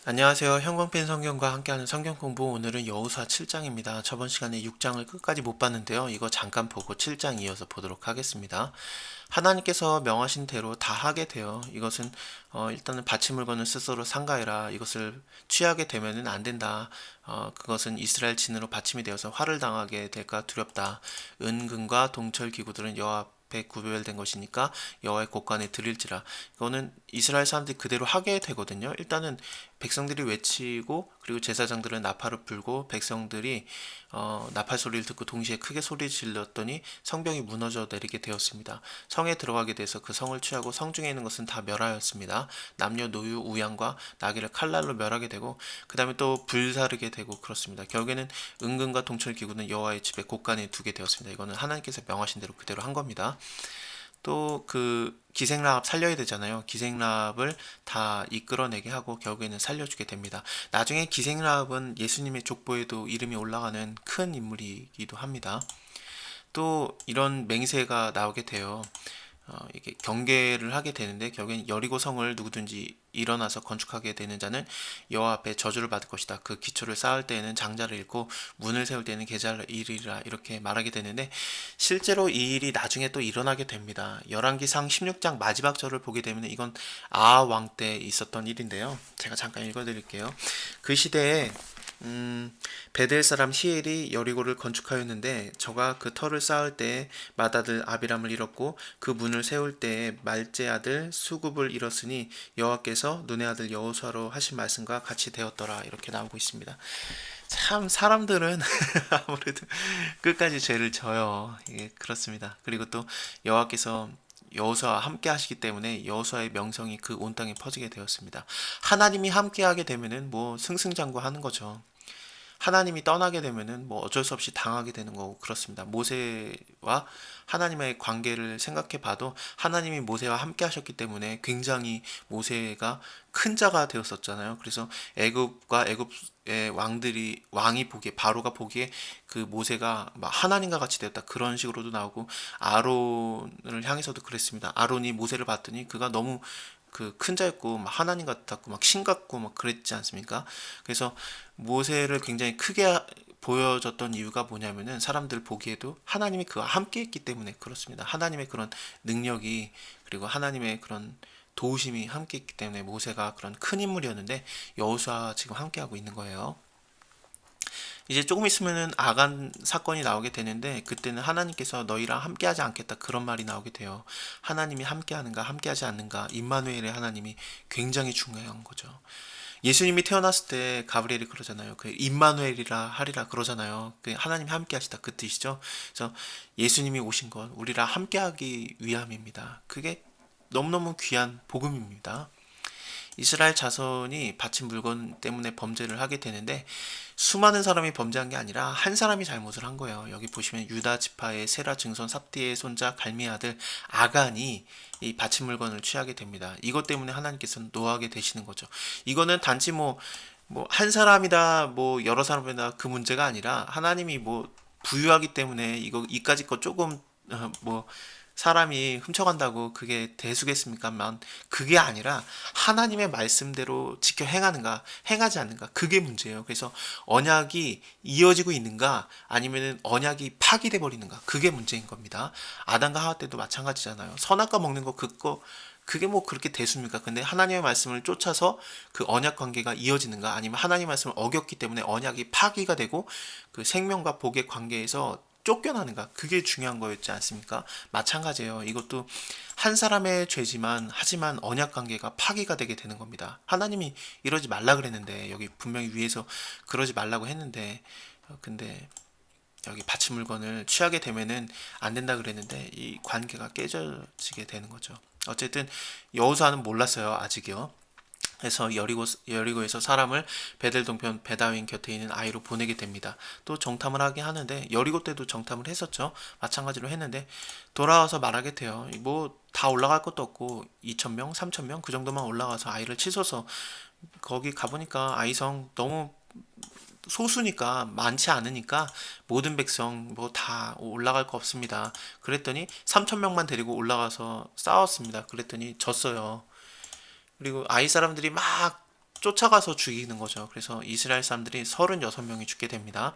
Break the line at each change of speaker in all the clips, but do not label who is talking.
안녕하세요. 형광펜 성경과 함께하는 성경 공부, 오늘은 여호수아 7장입니다. 저번 시간에 6장을 끝까지 못 봤는데요. 이거 잠깐 보고 7장 이어서 보도록 하겠습니다. 하나님께서 명하신 대로 다 하게 돼요. 이것은 일단은 바친 물건을 스스로 삼가해라. 이것을 취하게 되면은 안 된다. 그것은 이스라엘 진으로 바침이 되어서 화를 당하게 될까 두렵다. 은금과 동철 기구들은 여호와 앞에 구별된 것이니까 여호와의 곳간에 드릴지라. 이거는 이스라엘 사람들이 그대로 하게 되거든요. 일단은 백성들이 외치고, 그리고 제사장들은 나팔을 불고, 백성들이 나팔 소리를 듣고 동시에 크게 소리 질렀더니 성벽이 무너져 내리게 되었습니다. 성에 들어가게 돼서 그 성을 취하고 성중에 있는 것은 다 멸하였습니다. 남녀 노유 우양과 나귀를 칼날로 멸하게 되고, 그 다음에 또 불사르게 되고 그렇습니다. 결국에는 은금과 동철 기구는 여호와의 집에 곳간에 두게 되었습니다. 이거는 하나님께서 명하신 대로 그대로 한 겁니다. 또 그 기생라합 살려야 되잖아요. 기생라합을 다 이끌어내게 하고 결국에는 살려주게 됩니다. 나중에 기생라합은 예수님의 족보에도 이름이 올라가는 큰 인물이기도 합니다. 또 이런 맹세가 나오게 돼요. 이게 경계를 하게 되는데, 결국엔 여리고 성을 누구든지 일어나서 건축하게 되는 자는 여호와 앞에 저주를 받을 것이다. 그 기초를 쌓을 때에는 장자를 잃고 문을 세울 때는 계자를 잃으리라, 이렇게 말하게 되는데, 실제로 이 일이 나중에 또 일어나게 됩니다. 열왕기상 16장 마지막 절을 보게 되면 이건 아하 왕 때 있었던 일인데요. 제가 잠깐 읽어드릴게요. 그 시대에 베델 사람 히엘이 여리고를 건축하였는데, 저가 그 터를 쌓을 때에 맏아들 아비람을 잃었고 그 문을 세울 때에 말제 아들 수굽을 잃었으니 여호와께서 눈의 아들 여호수아로 하신 말씀과 같이 되었더라, 이렇게 나오고 있습니다. 참 사람들은 아무래도 끝까지 죄를 져요. 예, 그렇습니다. 그리고 또 여호와께서 여호수아와 함께 하시기 때문에 여호수아의 명성이 그 온 땅에 퍼지게 되었습니다. 하나님이 함께 하게 되면은 뭐 승승장구하는 거죠. 하나님이 떠나게 되면은 뭐 어쩔 수 없이 당하게 되는 거고 그렇습니다. 모세와 하나님의 관계를 생각해 봐도 하나님이 모세와 함께 하셨기 때문에 굉장히 모세가 큰 자가 되었었잖아요. 그래서 애굽과 애굽의 왕이 보기에, 바로가 보기에 그 모세가 막 하나님과 같이 되었다, 그런 식으로도 나오고, 아론을 향해서도 그랬습니다. 아론이 모세를 봤더니 그가 너무 그 큰 자였고 막 하나님 같았고 막 신 같고 막 그랬지 않습니까? 그래서 모세를 굉장히 크게 보여줬던 이유가 뭐냐면은 사람들 보기에도 하나님이 그와 함께 했기 때문에 그렇습니다. 하나님의 그런 능력이, 그리고 하나님의 그런 도우심이 함께 했기 때문에 모세가 그런 큰 인물이었는데, 여호수아 지금 함께 하고 있는 거예요. 이제 조금 있으면은 아간 사건이 나오게 되는데, 그때는 하나님께서 너희랑 함께하지 않겠다, 그런 말이 나오게 돼요. 하나님이 함께하는가 함께하지 않는가, 임마누엘의 하나님이 굉장히 중요한 거죠. 예수님이 태어났을 때 가브리엘이 그러잖아요. 그 임마누엘이라 하리라 그러잖아요. 그 하나님이 함께하시다, 그 뜻이죠. 그래서 예수님이 오신 건 우리랑 함께하기 위함입니다. 그게 너무너무 귀한 복음입니다. 이스라엘 자손이 바친 물건 때문에 범죄를 하게 되는데, 수많은 사람이 범죄한 게 아니라 한 사람이 잘못을 한 거예요. 여기 보시면 유다 지파의 세라 증손 삽디의 손자 갈미의 아들 아간이 이 바친 물건을 취하게 됩니다. 이것 때문에 하나님께서는 노하게 되시는 거죠. 이거는 단지 뭐 한 사람이다, 뭐 여러 사람이다, 그 문제가 아니라 하나님이 뭐 부유하기 때문에 이거 이까짓 거 조금 뭐 사람이 훔쳐간다고 그게 대수겠습니까만, 그게 아니라 하나님의 말씀대로 지켜 행하는가 행하지 않는가, 그게 문제예요. 그래서 언약이 이어지고 있는가 아니면은 언약이 파기돼 버리는가, 그게 문제인 겁니다. 아담과 하와 때도 마찬가지잖아요. 선악과 먹는 거, 그게 뭐 그렇게 대수입니까? 근데 하나님의 말씀을 쫓아서 그 언약 관계가 이어지는가, 아니면 하나님의 말씀을 어겼기 때문에 언약이 파기가 되고 그 생명과 복의 관계에서 쫓겨나는가, 그게 중요한 거였지 않습니까? 마찬가지예요. 이것도 한 사람의 죄지만, 하지만 언약 관계가 파기가 되게 되는 겁니다. 하나님이 이러지 말라 그랬는데, 여기 분명히 위에서 그러지 말라고 했는데, 근데 여기 바친 물건을 취하게 되면은 안 된다 그랬는데 이 관계가 깨져지게 되는 거죠. 어쨌든 여호수아는 몰랐어요, 아직이요. 그래서 여리고에서 사람을 베델 동편 베다윈 곁에 있는 아이로 보내게 됩니다. 또 정탐을 하게 하는데, 여리고 때도 정탐을 했었죠. 마찬가지로 했는데 돌아와서 말하게 돼요. 뭐 다 올라갈 것도 없고 2,000명, 3,000명 그 정도만 올라가서 아이를 치소서. 거기 가보니까 아이성 너무 소수니까, 많지 않으니까 모든 백성 뭐 다 올라갈 거 없습니다. 그랬더니 3,000명만 데리고 올라가서 싸웠습니다. 그랬더니 졌어요. 그리고 아이 사람들이 막 쫓아가서 죽이는 거죠. 그래서 이스라엘 사람들이 36명이 죽게 됩니다.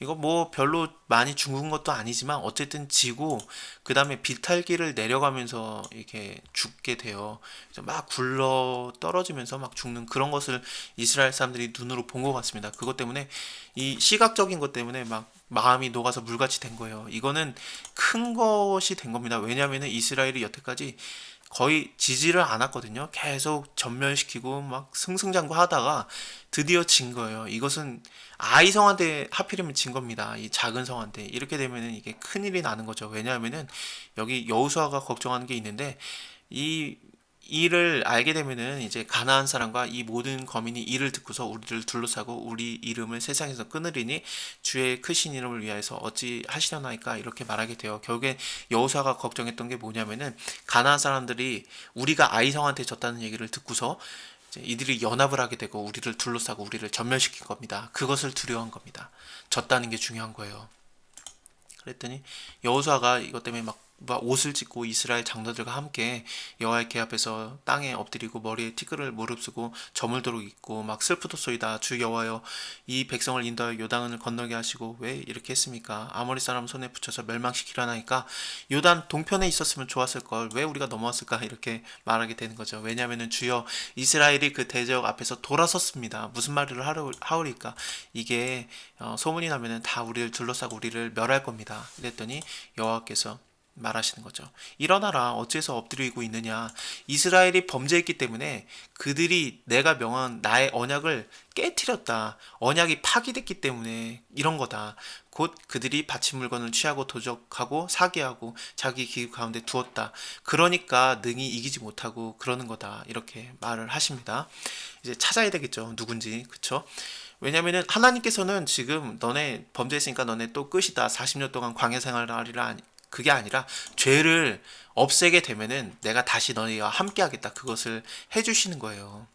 이거 뭐 별로 많이 죽은 것도 아니지만 어쨌든 지고 그 다음에 비탈길을 내려가면서 이렇게 죽게 돼요. 그래서 막 굴러 떨어지면서 막 죽는 그런 것을 이스라엘 사람들이 눈으로 본 것 같습니다. 그것 때문에 이 시각적인 것 때문에 막 마음이 녹아서 물같이 된 거예요. 이거는 큰 것이 된 겁니다. 왜냐하면 이스라엘이 여태까지 거의 지지를 않았거든요. 계속 전멸시키고 막 승승장구하다가 드디어 진 거예요. 이것은 아이 성한테 하필이면 진 겁니다. 이 작은 성한테 이렇게 되면은 이게 큰일이 나는 거죠. 왜냐하면은 여기 여호수아가 걱정하는 게 있는데 이 이를 알게 되면은 이제 가나안 사람과 이 모든 거민이 이를 듣고서 우리를 둘러싸고 우리 이름을 세상에서 끊으리니 주의 크신 이름을 위하여서 어찌 하시려나이까 이렇게 말하게 돼요. 결국엔 여호수아가 걱정했던 게 뭐냐면은 가나안 사람들이 우리가 아이성한테 졌다는 얘기를 듣고서 이제 이들이 연합을 하게 되고 우리를 둘러싸고 우리를 전멸시킨 겁니다. 그것을 두려워한 겁니다. 졌다는 게 중요한 거예요. 그랬더니 여호수아가 이것 때문에 막 옷을 찢고 이스라엘 장로들과 함께 여호와의 궤 앞에서 땅에 엎드리고 머리에 티끌을 무릅쓰고 저물도록 있고 막 슬프도소이다 주 여호와여 이 백성을 인도하여 요단을 건너게 하시고 왜 이렇게 했습니까? 아모리 사람 손에 붙여서 멸망시키려나니까 요단 동편에 있었으면 좋았을 걸 왜 우리가 넘어왔을까 이렇게 말하게 되는 거죠. 왜냐하면은 주여 이스라엘이 그 대적 앞에서 돌아섰습니다. 무슨 말을 하오리까? 이게 소문이 나면은 다 우리를 둘러싸고 우리를 멸할 겁니다. 이랬더니 여호와께서 말하시는 거죠. 일어나라 어째서 엎드리고 있느냐. 이스라엘이 범죄했기 때문에 그들이 내가 명한 나의 언약을 깨뜨렸다. 언약이 파기됐기 때문에 이런 거다. 곧 그들이 바친 물건을 취하고 도적하고 사기하고 자기 기업 가운데 두었다. 그러니까 능히 이기지 못하고 그러는 거다. 이렇게 말을 하십니다. 이제 찾아야 되겠죠. 누군지. 그쵸? 왜냐면은 하나님께서는 지금 너네 범죄했으니까 너네 또 끝이다. 40년 동안 광야 생활을 하리라. 그게 아니라 죄를 없애게 되면은 내가 다시 너희와 함께 하겠다. 그것을 해주시는 거예요.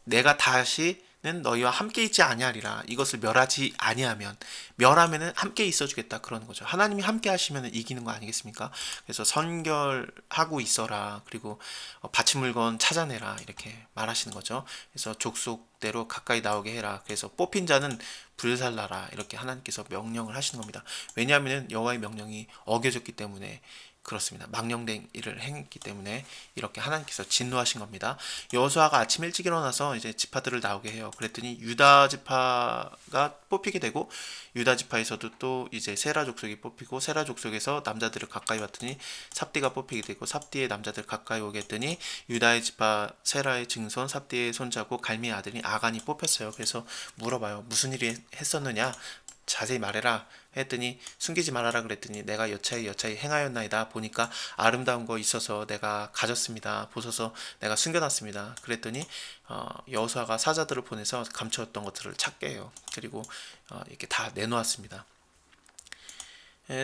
내가 다시는 너희와 함께 있지 아니하리라. 이것을 멸하지 아니하면 멸하면은 함께 있어주겠다. 그러는 거죠. 하나님이 함께 하시면 이기는 거 아니겠습니까? 그래서 선결하고 있어라. 그리고 바친 물건 찾아내라. 이렇게 말하시는 거죠. 그래서 족속대로 가까이 나오게 해라. 그래서 뽑힌 자는 불살라라. 이렇게 하나님께서 명령을 하시는 겁니다. 왜냐하면 여호와의 명령이 어겨졌기 때문에 그렇습니다. 망령된 일을 행했기 때문에 이렇게 하나님께서 진노하신 겁니다. 여호수아가 아침 일찍 일어나서 이제 지파들을 나오게 해요. 그랬더니 유다 지파가 뽑히게 되고 유다 지파에서도 또 이제 세라 족속이 뽑히고 세라 족속에서 남자들을 가까이 왔더니 삽디가 뽑히게 되고 삽디의 남자들 가까이 오게 했더니 유다의 지파 세라의 증손 삽디의 손자고 갈미의 아들이 아간이 뽑혔어요. 그래서 물어봐요. 무슨 일이 했었느냐? 자세히 말해라 했더니 숨기지 말아라 그랬더니 내가 여차히 행하였나이다. 보니까 아름다운 거 있어서 내가 가졌습니다. 보소서 내가 숨겨놨습니다. 그랬더니 여호수아가 사자들을 보내서 감추었던 것들을 찾게 해요. 그리고 이렇게 다 내놓았습니다.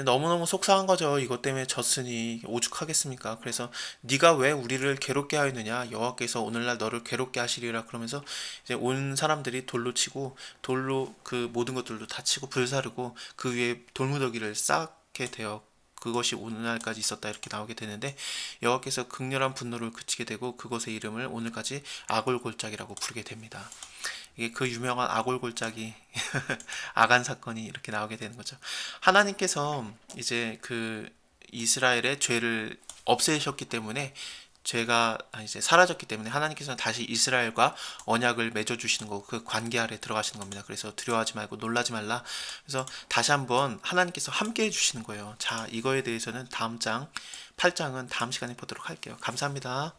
너무너무 속상한 거죠. 이것 때문에 졌으니 오죽하겠습니까? 그래서 네가 왜 우리를 괴롭게 하였느냐? 여호와께서 오늘날 너를 괴롭게 하시리라. 그러면서 이제 온 사람들이 돌로 치고 돌로 그 모든 것들도 다 치고 불사르고 그 위에 돌무더기를 쌓게 되어 그것이 오늘날까지 있었다 이렇게 나오게 되는데 여호와께서 극렬한 분노를 그치게 되고 그곳의 이름을 오늘까지 아골골짜기라고 부르게 됩니다. 이게 그 유명한 아골골짜기 아간 사건이 이렇게 나오게 되는 거죠. 하나님께서 이제 그 이스라엘의 죄를 없애셨기 때문에 죄가 이제 사라졌기 때문에 하나님께서는 다시 이스라엘과 언약을 맺어 주시는 거고 그 관계 아래 들어가시는 겁니다. 그래서 두려워하지 말고 놀라지 말라. 그래서 다시 한번 하나님께서 함께 해 주시는 거예요. 자, 이거에 대해서는 다음 장 8장은 다음 시간에 보도록 할게요. 감사합니다.